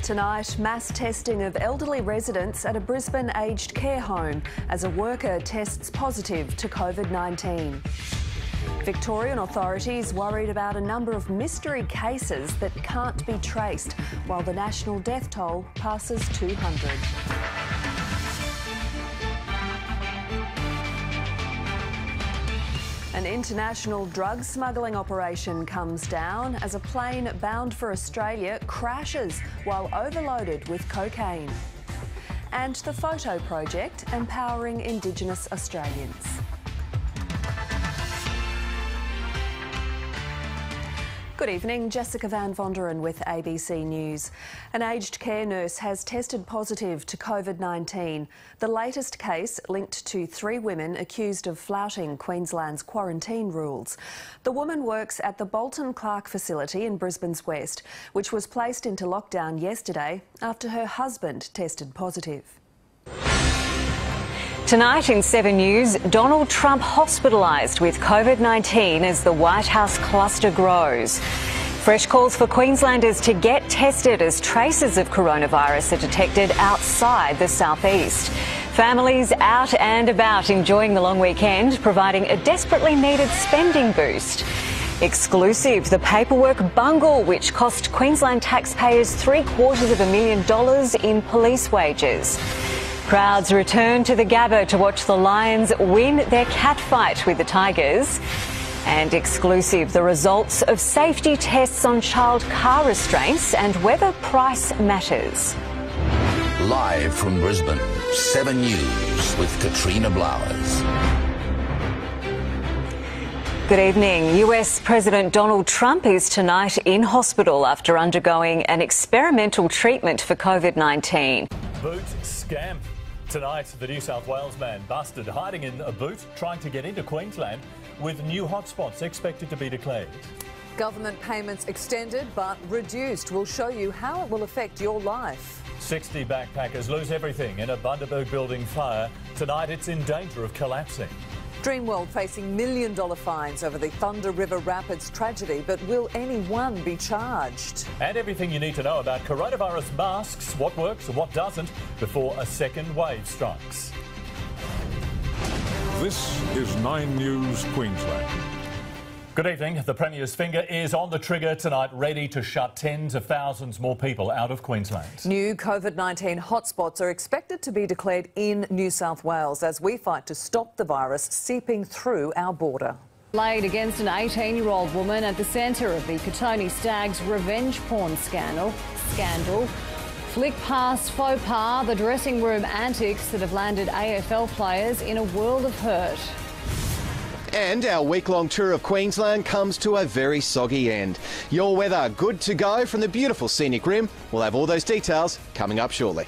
Tonight, mass testing of elderly residents at a Brisbane aged care home as a worker tests positive to COVID-19. Victorian authorities worried about a number of mystery cases that can't be traced, while the national death toll passes 200. An international drug smuggling operation comes down as a plane bound for Australia crashes while overloaded with cocaine. And the Photo Project empowering Indigenous Australians. Good evening, Jessica Van Vonderen with ABC News. An aged care nurse has tested positive to COVID-19. The latest case linked to 3 women accused of flouting Queensland's quarantine rules. The woman works at the Bolton Clark facility in Brisbane's west, which was placed into lockdown yesterday after her husband tested positive. Tonight in 7 News, Donald Trump hospitalised with COVID-19 as the White House cluster grows. Fresh calls for Queenslanders to get tested as traces of coronavirus are detected outside the southeast. Families out and about enjoying the long weekend, providing a desperately needed spending boost. Exclusive, the paperwork bungle which cost Queensland taxpayers $750,000 in police wages. Crowds return to the Gabba to watch the Lions win their catfight with the Tigers. And exclusive, the results of safety tests on child car restraints and whether price matters. Live from Brisbane, 7 News with Katrina Blowers. Good evening. US President Donald Trump is tonight in hospital after undergoing an experimental treatment for COVID-19. Boot scam. Tonight, the New South Wales man busted hiding in a boot trying to get into Queensland with new hotspots expected to be declared. Government payments extended but reduced. We'll show you how it will affect your life. 60 backpackers lose everything in a Bundaberg building fire. Tonight, it's in danger of collapsing. Dreamworld facing $1 million fines over the Thunder River Rapids tragedy, but will anyone be charged? And everything you need to know about coronavirus masks, what works and what doesn't, before a second wave strikes. This is 9 News Queensland. Good evening. The Premier's finger is on the trigger tonight, ready to shut tens of thousands more people out of Queensland. New COVID-19 hotspots are expected to be declared in New South Wales as we fight to stop the virus seeping through our border. Laid against an 18-year-old woman at the centre of the Katoni Stags revenge porn scandal. Flick past faux pas, the dressing room antics that have landed AFL players in a world of hurt. And our week-long tour of Queensland comes to a very soggy end. Your weather good to go from the beautiful scenic rim. We'll have all those details coming up shortly.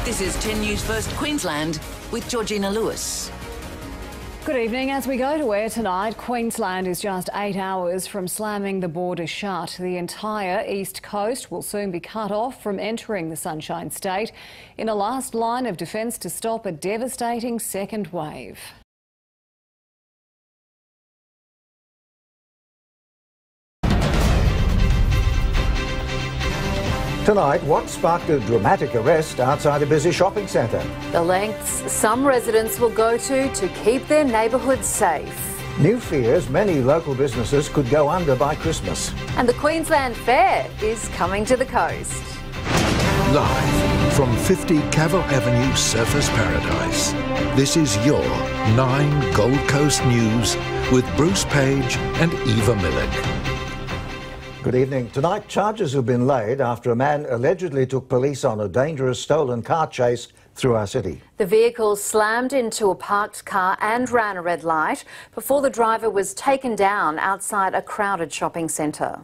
This is 10 News First Queensland with Georgina Lewis. Good evening. As we go to air tonight, Queensland is just 8 hours from slamming the border shut. The entire east coast will soon be cut off from entering the Sunshine State in a last line of defence to stop a devastating second wave. Tonight, what sparked a dramatic arrest outside a busy shopping centre? The lengths some residents will go to keep their neighbourhoods safe. New fears many local businesses could go under by Christmas. And the Queensland Fair is coming to the coast. Live from 50 Cavill Avenue, Surfers Paradise. This is your 9 Gold Coast News with Bruce Page and Eva Millick. Good evening. Tonight, charges have been laid after a man allegedly took police on a dangerous stolen car chase through our city. The vehicle slammed into a parked car and ran a red light before the driver was taken down outside a crowded shopping centre.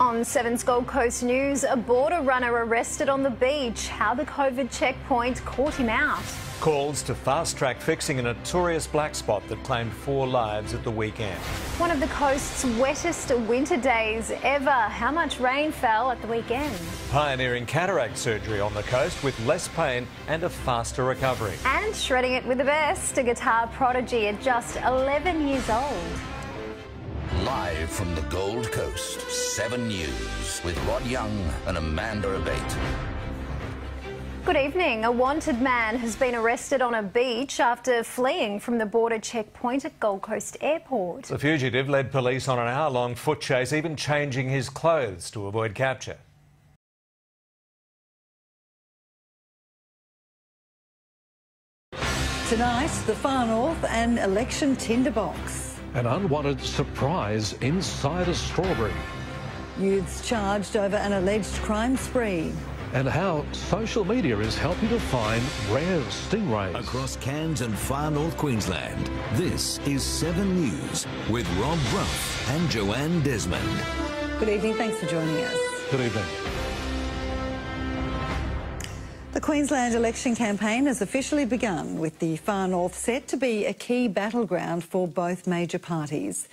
On 7's Gold Coast News, a border runner arrested on the beach. How the COVID checkpoint caught him out. Calls to fast-track fixing a notorious black spot that claimed 4 lives at the weekend. One of the coast's wettest winter days ever. How much rain fell at the weekend? Pioneering cataract surgery on the coast with less pain and a faster recovery. And shredding it with the best, a guitar prodigy at just 11 years old. Live from the Gold Coast, 7 News with Rod Young and Amanda Abate. Good evening. A wanted man has been arrested on a beach after fleeing from the border checkpoint at Gold Coast Airport. The fugitive led police on an hour-long foot chase, even changing his clothes to avoid capture. Tonight, the Far North and election tinderbox. An unwanted surprise inside a strawberry. Youths charged over an alleged crime spree. And how social media is helping to find rare stingrays. Across Cairns and Far North Queensland, this is 7 News with Rob Bruff and Joanne Desmond. Good evening, thanks for joining us. Good evening. The Queensland election campaign has officially begun, with the Far North set to be a key battleground for both major parties.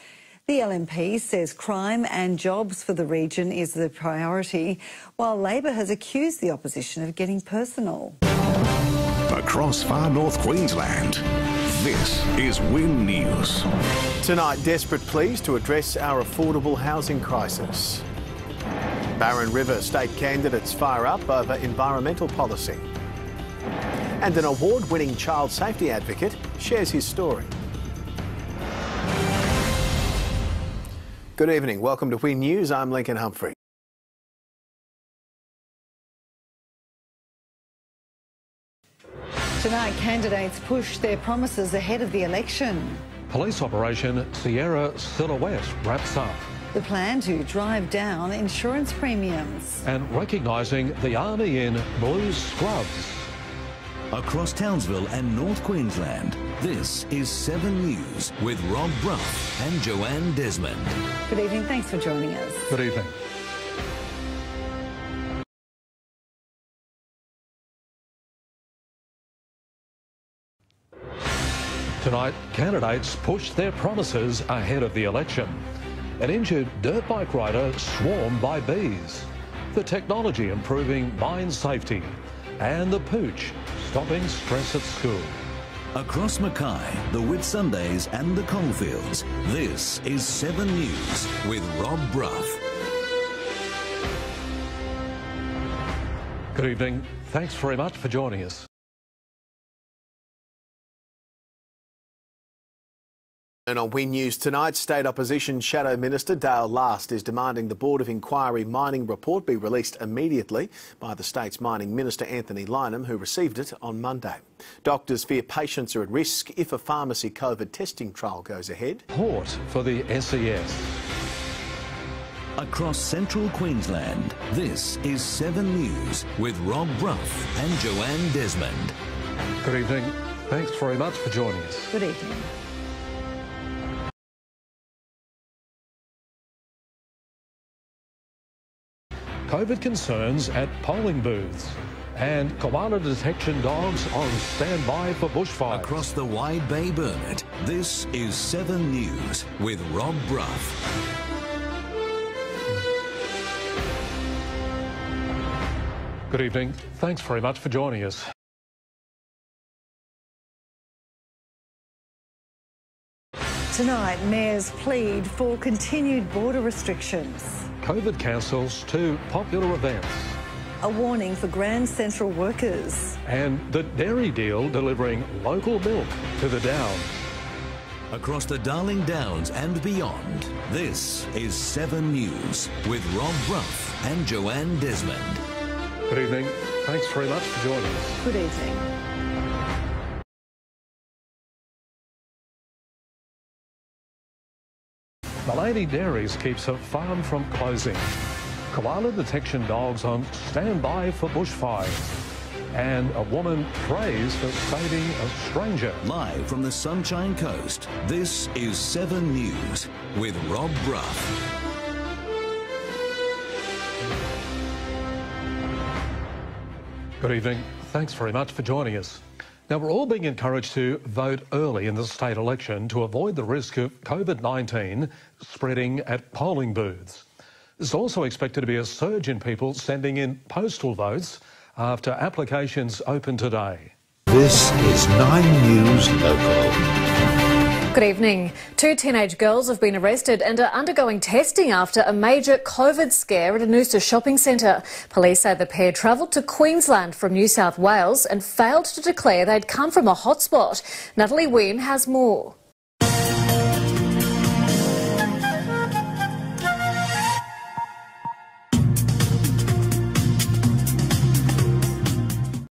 The LNP says crime and jobs for the region is the priority, while Labor has accused the opposition of getting personal. Across Far North Queensland, this is WIN News. Tonight, desperate pleas to address our affordable housing crisis. Barron River state candidates fire up over environmental policy. And an award-winning child safety advocate shares his story. Good evening. Welcome to WIN News. I'm Lincoln Humphrey. Tonight, candidates push their promises ahead of the election. Police Operation Sierra Silhouette wraps up. The plan to drive down insurance premiums. And recognising the army in blue scrubs. Across Townsville and North Queensland, this is 7 News with Rob Bruff and Joanne Desmond. Good evening, thanks for joining us. Good evening. Tonight, candidates push their promises ahead of the election. An injured dirt bike rider swarmed by bees. The technology improving mine safety. And the pooch stopping stress at school. Across Mackay, the Whitsundays and the Coalfields, this is 7 News with Rob Bruff. Good evening. Thanks very much for joining us. And on WIN News tonight, State Opposition Shadow Minister Dale Last is demanding the Board of Inquiry mining report be released immediately by the state's Mining Minister Anthony Lynham, who received it on Monday. Doctors fear patients are at risk if a pharmacy COVID testing trial goes ahead. Support for the SES. Across central Queensland, this is 7 News with Rob Bruff and Joanne Desmond. Good evening. Thanks very much for joining us. Good evening. COVID concerns at polling booths and koala detection dogs on standby for bushfires. Across the wide Bay-Burnett, this is 7 News with Rob Bruff. Good evening. Thanks very much for joining us. Tonight, mayors plead for continued border restrictions. COVID cancels 2 popular events. A warning for Grand Central workers. And the dairy deal delivering local milk to the Downs. Across the Darling Downs and beyond, this is 7 News with Rob Bruff and Joanne Desmond. Good evening. Thanks very much for joining us. Good evening. Malady Dairies keeps her farm from closing. Koala detection dogs on standby for bushfires. And a woman prays for saving a stranger. Live from the Sunshine Coast, this is 7 News with Rob Bruff. Good evening. Thanks very much for joining us. Now, we're all being encouraged to vote early in the state election to avoid the risk of COVID-19 spreading at polling booths. There's also expected to be a surge in people sending in postal votes after applications open today. This is 9 News Local. Good evening. 2 teenage girls have been arrested and are undergoing testing after a major COVID scare at a Noosa shopping centre. Police say the pair travelled to Queensland from New South Wales and failed to declare they'd come from a hotspot. Natalie Wynn has more.